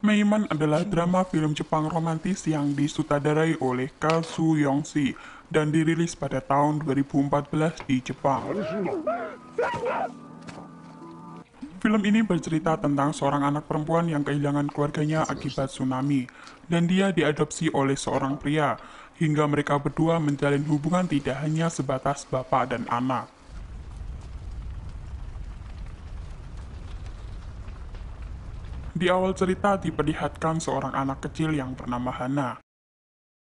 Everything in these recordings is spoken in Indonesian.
Meiman adalah drama film Jepang romantis yang disutradarai oleh Kazu Yongsi dan dirilis pada tahun 2014 di Jepang. Film ini bercerita tentang seorang anak perempuan yang kehilangan keluarganya akibat tsunami, dan dia diadopsi oleh seorang pria, hingga mereka berdua menjalin hubungan tidak hanya sebatas bapak dan anak. Di awal cerita diperlihatkan seorang anak kecil yang bernama Hana.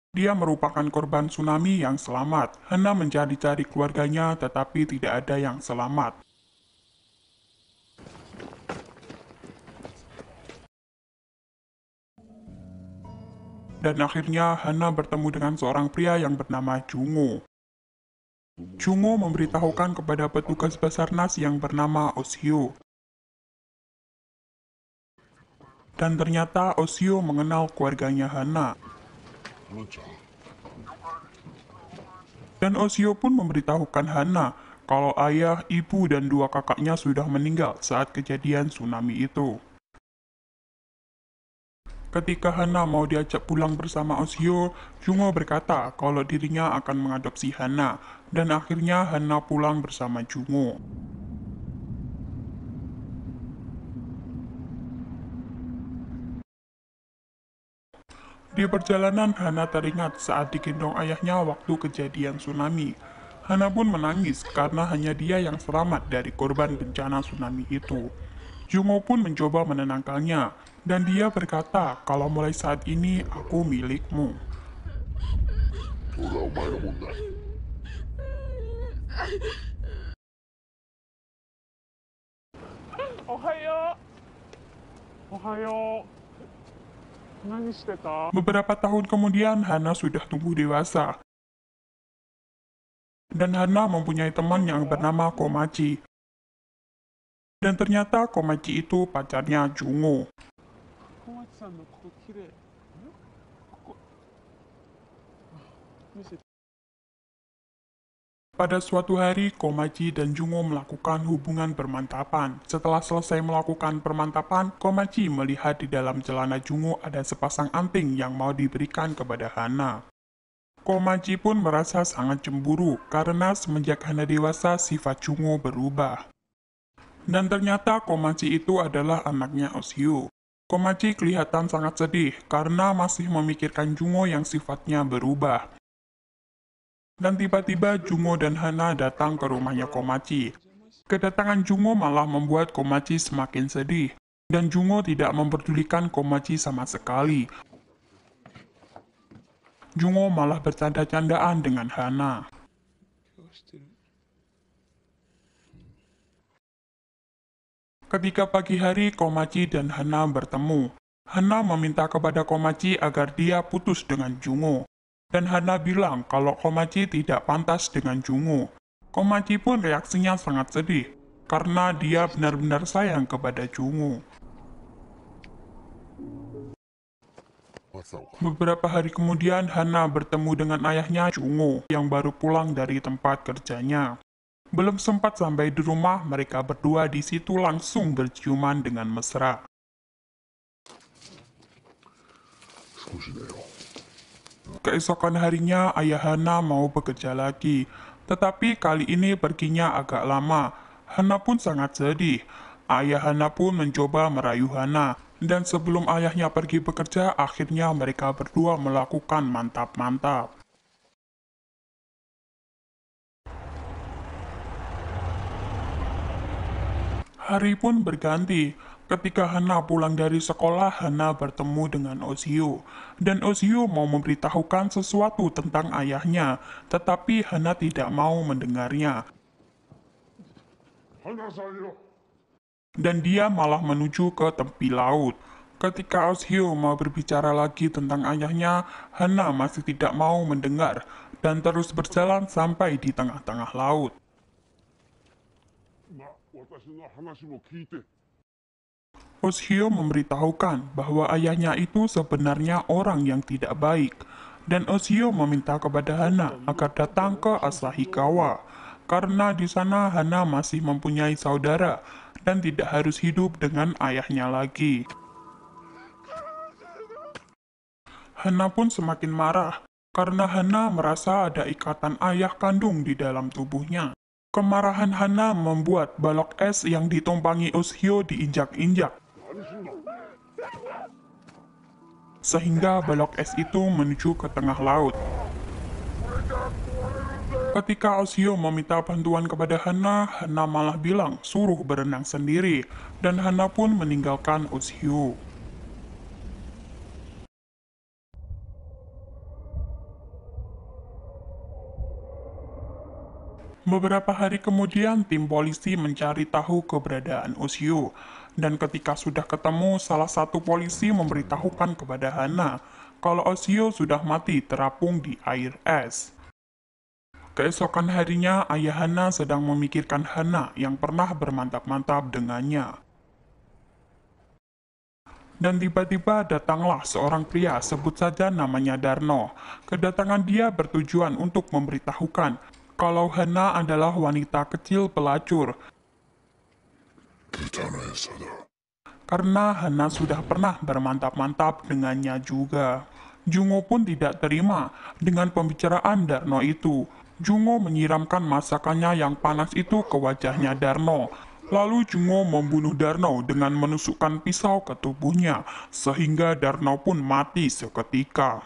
Dia merupakan korban tsunami yang selamat. Hana mencari-cari keluarganya tetapi tidak ada yang selamat. Dan akhirnya Hana bertemu dengan seorang pria yang bernama Jungo. Jungo memberitahukan kepada petugas Basarnas yang bernama Oshio. Dan ternyata Oshio mengenal keluarganya Hana. Dan Oshio pun memberitahukan Hana kalau ayah, ibu, dan dua kakaknya sudah meninggal saat kejadian tsunami itu. Ketika Hana mau diajak pulang bersama Oshio, Jungo berkata kalau dirinya akan mengadopsi Hana, dan akhirnya Hana pulang bersama Jungo. Di perjalanan, Hana teringat saat digendong ayahnya waktu kejadian tsunami. Hana pun menangis karena hanya dia yang selamat dari korban bencana tsunami itu. Jungo pun mencoba menenangkannya, dan dia berkata kalau mulai saat ini aku milikmu. Beberapa tahun kemudian, Hana sudah tumbuh dewasa. Dan Hana mempunyai teman yang bernama Komachi. Dan ternyata Komachi itu pacarnya Jungo. Pada suatu hari, Komachi dan Jungo melakukan hubungan permantapan. Setelah selesai melakukan permantapan, Komachi melihat di dalam celana Jungo ada sepasang anting yang mau diberikan kepada Hana. Komachi pun merasa sangat cemburu karena semenjak Hana dewasa sifat Jungo berubah. Dan ternyata Komachi itu adalah anaknya Oshio. Komachi kelihatan sangat sedih karena masih memikirkan Jungo yang sifatnya berubah. Dan tiba-tiba Jungo dan Hana datang ke rumahnya Komachi. Kedatangan Jungo malah membuat Komachi semakin sedih, dan Jungo tidak memperdulikan Komachi sama sekali. Jungo malah bercanda-candaan dengan Hana. Ketika pagi hari, Komachi dan Hana bertemu. Hana meminta kepada Komachi agar dia putus dengan Jungo. Dan Hana bilang kalau Komachi tidak pantas dengan Jungo. Komachi pun reaksinya sangat sedih, karena dia benar-benar sayang kepada Jungo. Beberapa hari kemudian, Hana bertemu dengan ayahnya Jungo yang baru pulang dari tempat kerjanya. Belum sempat sampai di rumah, mereka berdua di situ langsung berciuman dengan mesra. Keesokan harinya, ayah Hana mau bekerja lagi, tetapi kali ini perginya agak lama. Hana pun sangat sedih. Ayah Hana pun mencoba merayu Hana, dan sebelum ayahnya pergi bekerja, akhirnya mereka berdua melakukan mantap-mantap. Hari pun berganti. Ketika Hana pulang dari sekolah, Hana bertemu dengan Oshio. Dan Oshio mau memberitahukan sesuatu tentang ayahnya, tetapi Hana tidak mau mendengarnya. Dan dia malah menuju ke tepi laut. Ketika Oshio mau berbicara lagi tentang ayahnya, Hana masih tidak mau mendengar, dan terus berjalan sampai di tengah-tengah laut. Oshio memberitahukan bahwa ayahnya itu sebenarnya orang yang tidak baik, dan Oshio meminta kepada Hana agar datang ke Asahikawa, karena di sana Hana masih mempunyai saudara dan tidak harus hidup dengan ayahnya lagi. Hana pun semakin marah, karena Hana merasa ada ikatan ayah kandung di dalam tubuhnya. Kemarahan Hana membuat balok es yang ditumpangi Ushio diinjak-injak, sehingga balok es itu menuju ke tengah laut. Ketika Ushio meminta bantuan kepada Hana, Hana malah bilang suruh berenang sendiri, dan Hana pun meninggalkan Ushio. Beberapa hari kemudian, tim polisi mencari tahu keberadaan Ushio, dan ketika sudah ketemu, salah satu polisi memberitahukan kepada Hana kalau Ushio sudah mati terapung di air es. Keesokan harinya, ayah Hana sedang memikirkan Hana yang pernah bermantap-mantap dengannya. Dan tiba-tiba datanglah seorang pria, sebut saja namanya Darno. Kedatangan dia bertujuan untuk memberitahukan kalau Hana adalah wanita kecil pelacur. Karena Hana sudah pernah bermantap-mantap dengannya juga. Jungo pun tidak terima dengan pembicaraan Darno itu. Jungo menyiramkan masakannya yang panas itu ke wajahnya Darno. Lalu Jungo membunuh Darno dengan menusukkan pisau ke tubuhnya, sehingga Darno pun mati seketika.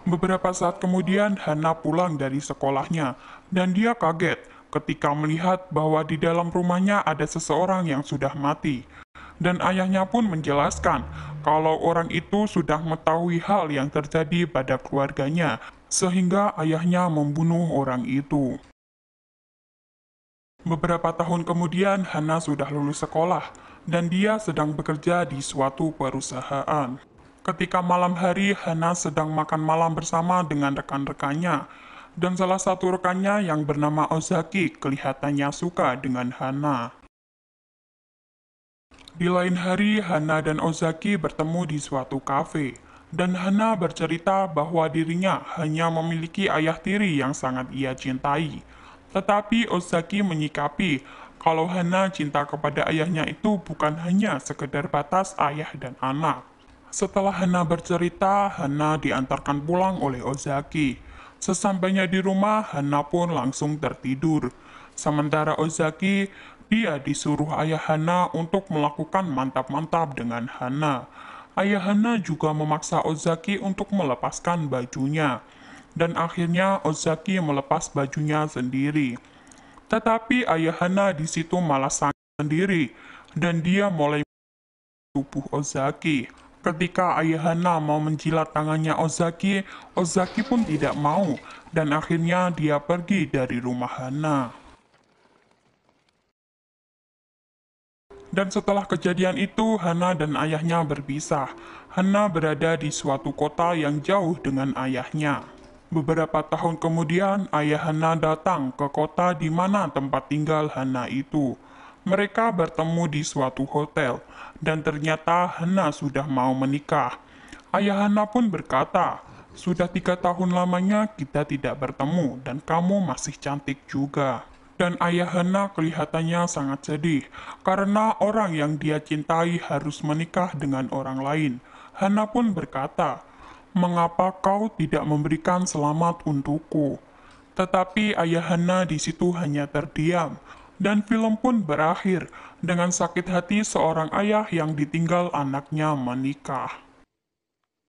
Beberapa saat kemudian, Hana pulang dari sekolahnya, dan dia kaget ketika melihat bahwa di dalam rumahnya ada seseorang yang sudah mati. Dan ayahnya pun menjelaskan kalau orang itu sudah mengetahui hal yang terjadi pada keluarganya, sehingga ayahnya membunuh orang itu. Beberapa tahun kemudian, Hana sudah lulus sekolah, dan dia sedang bekerja di suatu perusahaan. Ketika malam hari, Hana sedang makan malam bersama dengan rekan-rekannya, dan salah satu rekannya yang bernama Ozaki kelihatannya suka dengan Hana. Di lain hari, Hana dan Ozaki bertemu di suatu kafe, dan Hana bercerita bahwa dirinya hanya memiliki ayah tiri yang sangat ia cintai. Tetapi Ozaki menyikapi kalau Hana cinta kepada ayahnya itu bukan hanya sekedar batas ayah dan anak. Setelah Hana bercerita, Hana diantarkan pulang oleh Ozaki. Sesampainya di rumah, Hana pun langsung tertidur. Sementara Ozaki, dia disuruh ayah Hana untuk melakukan mantap-mantap dengan Hana. Ayah Hana juga memaksa Ozaki untuk melepaskan bajunya. Dan akhirnya Ozaki melepas bajunya sendiri. Tetapi ayah Hana di situ malah sakit sendiri, dan dia mulai tubuh Ozaki. Ketika ayah Hana mau menjilat tangannya Ozaki, Ozaki pun tidak mau, dan akhirnya dia pergi dari rumah Hana. Dan setelah kejadian itu, Hana dan ayahnya berpisah. Hana berada di suatu kota yang jauh dengan ayahnya. Beberapa tahun kemudian, ayah Hana datang ke kota di mana tempat tinggal Hana itu. Mereka bertemu di suatu hotel, dan ternyata Hana sudah mau menikah. Ayah Hana pun berkata, "Sudah 3 tahun lamanya kita tidak bertemu, dan kamu masih cantik juga." Dan ayah Hana kelihatannya sangat sedih, karena orang yang dia cintai harus menikah dengan orang lain. Hana pun berkata, "Mengapa kau tidak memberikan selamat untukku?" Tetapi ayah Hana di situ hanya terdiam. Dan film pun berakhir dengan sakit hati seorang ayah yang ditinggal anaknya menikah.